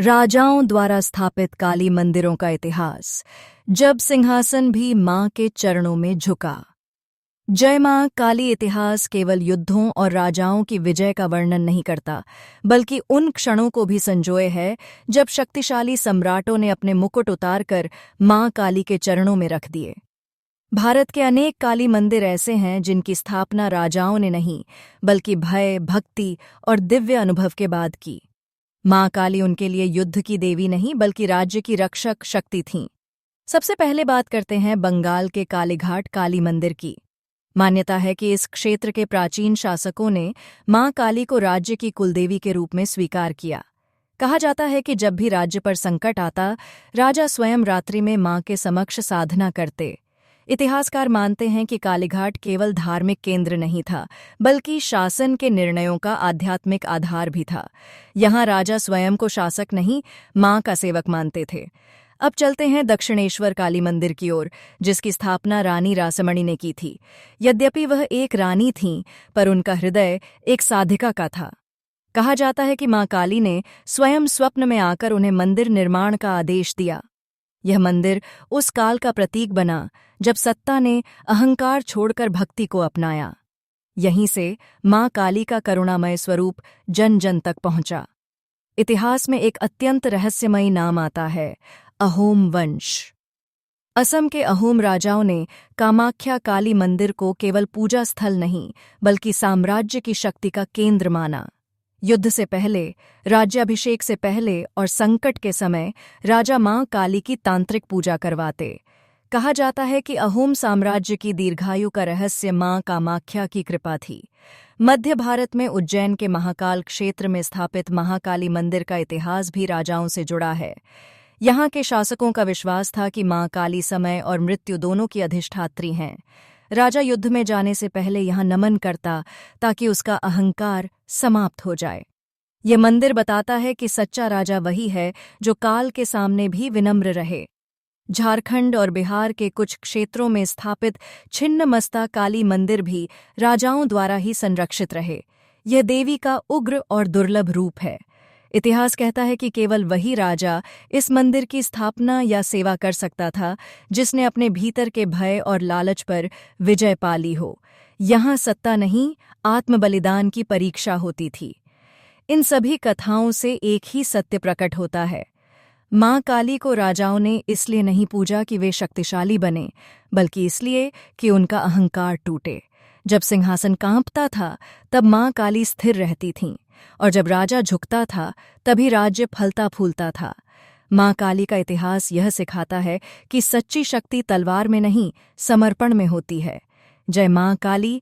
राजाओं द्वारा स्थापित काली मंदिरों का इतिहास। जब सिंहासन भी मां के चरणों में झुका। जय मां काली इतिहास केवल युद्धों और राजाओं की विजय का वर्णन नहीं करता, बल्कि उन क्षणों को भी संजोए है जब शक्तिशाली सम्राटों ने अपने मुकुट उतारकर मां काली के चरणों में रख दिए। भारत के अनेक काली मंदिर ऐसे हैं जिनकी स्थापना राजाओं ने नहीं, बल्कि भय, भक्ति और दिव्य अनुभव के बाद की। मां काली उनके लिए युद्ध की देवी नहीं, बल्कि राज्य की रक्षक शक्ति थीं। सबसे पहले बात करते हैं बंगाल के कालीघाट काली मंदिर की। मान्यता है कि इस क्षेत्र के प्राचीन शासकों ने मां काली को राज्य की कुलदेवी के रूप में स्वीकार किया। कहा जाता है कि जब भी राज्य पर संकट आता, राजा स्वयं रात्रि में मां के समक्ष साधना करते। इतिहासकार मानते हैं कि कालीघाट केवल धार्मिक केंद्र नहीं था, बल्कि शासन के निर्णयों का आध्यात्मिक आधार भी था। यहाँ राजा स्वयं को शासक नहीं, मां का सेवक मानते थे। अब चलते हैं दक्षिणेश्वर काली मंदिर की ओर, जिसकी स्थापना रानी रासमणी ने की थी। यद्यपि वह एक रानी थीं, पर उनका हृदय एक साधिका का था। कहा जाता है कि मां काली ने स्वयं स्वप्न में आकर उन्हें मंदिर निर्माण का आदेश दिया। यह मंदिर उस काल का प्रतीक बना जब सत्ता ने अहंकार छोड़कर भक्ति को अपनाया। यहीं से मां काली का करुणामय स्वरूप जन जन तक पहुंचा। इतिहास में एक अत्यंत रहस्यमयी नाम आता है, अहोम वंश। असम के अहोम राजाओं ने कामाख्या काली मंदिर को केवल पूजा स्थल नहीं, बल्कि साम्राज्य की शक्ति का केंद्र माना। युद्ध से पहले, राज्याभिषेक से पहले और संकट के समय राजा मां काली की तांत्रिक पूजा करवाते। कहा जाता है कि अहोम साम्राज्य की दीर्घायु का रहस्य मां कामाख्या की कृपा थी। मध्य भारत में उज्जैन के महाकाल क्षेत्र में स्थापित महाकाली मंदिर का इतिहास भी राजाओं से जुड़ा है। यहाँ के शासकों का विश्वास था कि मां काली समय और मृत्यु दोनों की अधिष्ठात्री हैं। राजा युद्ध में जाने से पहले यहाँ नमन करता, ताकि उसका अहंकार समाप्त हो जाए। ये मंदिर बताता है कि सच्चा राजा वही है जो काल के सामने भी विनम्र रहे। झारखंड और बिहार के कुछ क्षेत्रों में स्थापित छिन्नमस्ता काली मंदिर भी राजाओं द्वारा ही संरक्षित रहे। यह देवी का उग्र और दुर्लभ रूप है। इतिहास कहता है कि केवल वही राजा इस मंदिर की स्थापना या सेवा कर सकता था जिसने अपने भीतर के भय और लालच पर विजय पा ली हो। यहाँ सत्ता नहीं, आत्मबलिदान की परीक्षा होती थी। इन सभी कथाओं से एक ही सत्य प्रकट होता है, मां काली को राजाओं ने इसलिए नहीं पूजा कि वे शक्तिशाली बने, बल्कि इसलिए कि उनका अहंकार टूटे। जब सिंहासन कांपता था, तब मां काली स्थिर रहती थीं, और जब राजा झुकता था, तभी राज्य फलता फूलता था। मां काली का इतिहास यह सिखाता है कि सच्ची शक्ति तलवार में नहीं, समर्पण में होती है। जय मां काली,